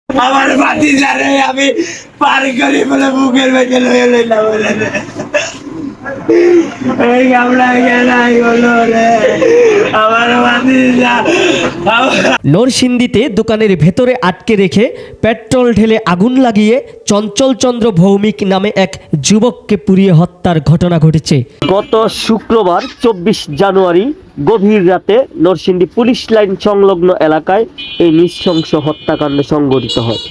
আমার বাতি জানে আমি পার করি বলে বুকের ভেতরে লয়ে লইলাম বলে এই গামলা গেলাই হলো রে আমার বাতি যা। নরসিংদীতে দোকানের ভেতরে আটকে রেখে পেট্রোল ঢেলে আগুন লাগিয়ে চঞ্চল চন্দ্র ভৌমিক নামে এক যুবককে পুড়িয়ে হত্যার ঘটনা ঘটেছে গত শুক্রবার 24 জানুয়ারি গভীর রাতে নরসিংদী পুলিশ লাইন সংলগ্ন এলাকায় এই নৃশংস হত্যাকাণ্ড সংঘটিত হয়।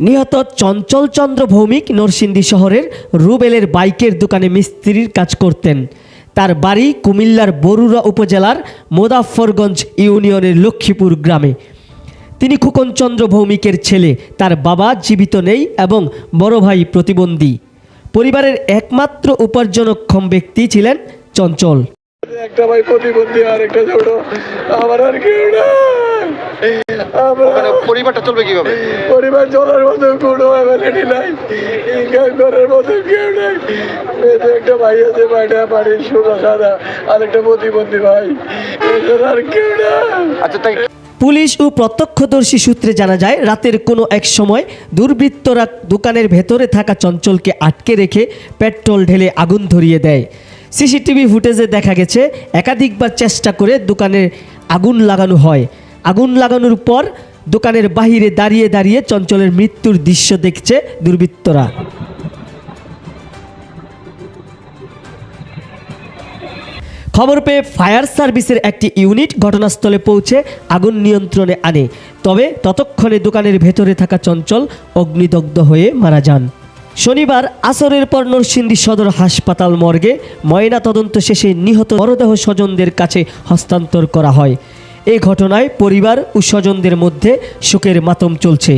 নিহত চঞ্চল চন্দ্র ভৌমিক নরসিংদী শহরের রুবেলের বাইকের দোকানে মিস্ত্রির কাজ করতেন। তার বাড়ি কুমিল্লার বরুড়া উপজেলার মোদাফফরগঞ্জ ইউনিয়নের লক্ষ্মীপুর গ্রামে। তিনি খোকন চন্দ্র ভৌমিকের ছেলে। তার বাবা জীবিত নেই এবং বড় ভাই প্রতিবন্ধী। পরিবারের একমাত্র উপার্জনক্ষম ব্যক্তি ছিলেন চঞ্চল। একটা ভাই প্রতিবন্ধী আর একটা ছোট, আমার আর কেউ নাই। পরিবারটা চলবে কিভাবে? পরিবার চলার মতো কোনো অ্যাবিলিটি নাই, ইনকাম করার মতো কেউ নাই। একটা ভাই আছে, ভাইটা বাড়ির সোজা সাদা, আর একটা প্রতিবন্ধী ভাই, আর কেউ নাই। আচ্ছা, তাই পুলিশ ও প্রত্যক্ষদর্শী সূত্রে জানা যায়, রাতের কোনো এক সময় দুর্বৃত্তরা দোকানের ভেতরে থাকা চঞ্চলকে আটকে রেখে পেট্রোল ঢেলে আগুন ধরিয়ে দেয়। সিসিটিভি ফুটেজে দেখা গেছে একাধিকবার চেষ্টা করে দোকানে আগুন লাগানো হয়। আগুন লাগানোর পর দোকানের বাহিরে দাঁড়িয়ে দাঁড়িয়ে চঞ্চলের মৃত্যুর দৃশ্য দেখছে দুর্বৃত্তরা। খবর পেয়ে ফায়ার সার্ভিসের একটি ইউনিট ঘটনাস্থলে পৌঁছে আগুন নিয়ন্ত্রণে আনে। তবে ততক্ষণে দোকানের ভেতরে থাকা চঞ্চল অগ্নিদগ্ধ হয়ে মারা যান। শনিবার আসরের পর নরসিংদী সদর হাসপাতাল মর্গে ময়না তদন্ত শেষে নিহত মরদেহ স্বজনদের কাছে হস্তান্তর করা হয়। এই ঘটনায় পরিবার ও স্বজনদের মধ্যে শোকের মাতম চলছে।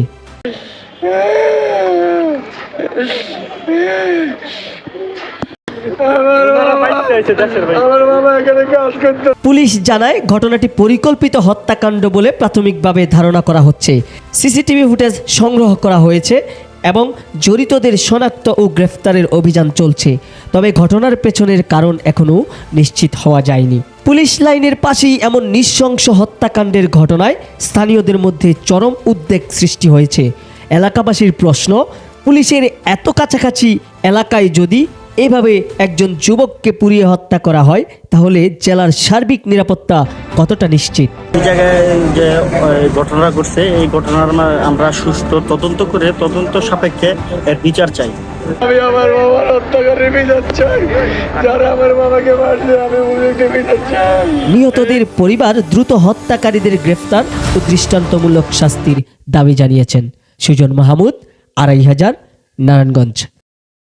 পুলিশ জানায় ঘটনাটি পরিকল্পিত হত্যাকাণ্ড বলে প্রাথমিকভাবে ধারণা করা হচ্ছে। সিসিটিভি ফুটেজ সংগ্রহ করা হয়েছে এবং জড়িতদের শনাক্ত ও গ্রেফতারের অভিযান চলছে। তবে ঘটনার পেছনের কারণ এখনও নিশ্চিত হওয়া যায়নি। পুলিশ লাইনের পাশেই এমন নৃশংস হত্যাকাণ্ডের ঘটনায় স্থানীয়দের মধ্যে চরম উদ্বেগ সৃষ্টি হয়েছে। এলাকাবাসীর প্রশ্ন, পুলিশের এত কাছাকাছি এলাকায় যদি এভাবে একজন যুবককে পুড়িয়ে হত্যা করা হয় তাহলে জেলার সার্বিক নিরাপত্তা কতটা নিশ্চিত? এই জায়গায় যে ঘটনা ঘটছে, এই ঘটনার আমরা সুষ্ঠু তদন্ত করে তদন্ত সাপেক্ষে এর বিচার চাই। আমি আমার বাবার হত্যাকারীর বিচার চাই, যারা আমার বাবাকে মারছে আমি ওদেরকে বিচার চাই। নিহতদের পরিবার দ্রুত হত্যাকারীদের গ্রেফতার ও দৃষ্টান্তমূলক শাস্তির দাবি জানিয়েছেন। সুজন মাহমুদ, 2500, নারায়ণগঞ্জ।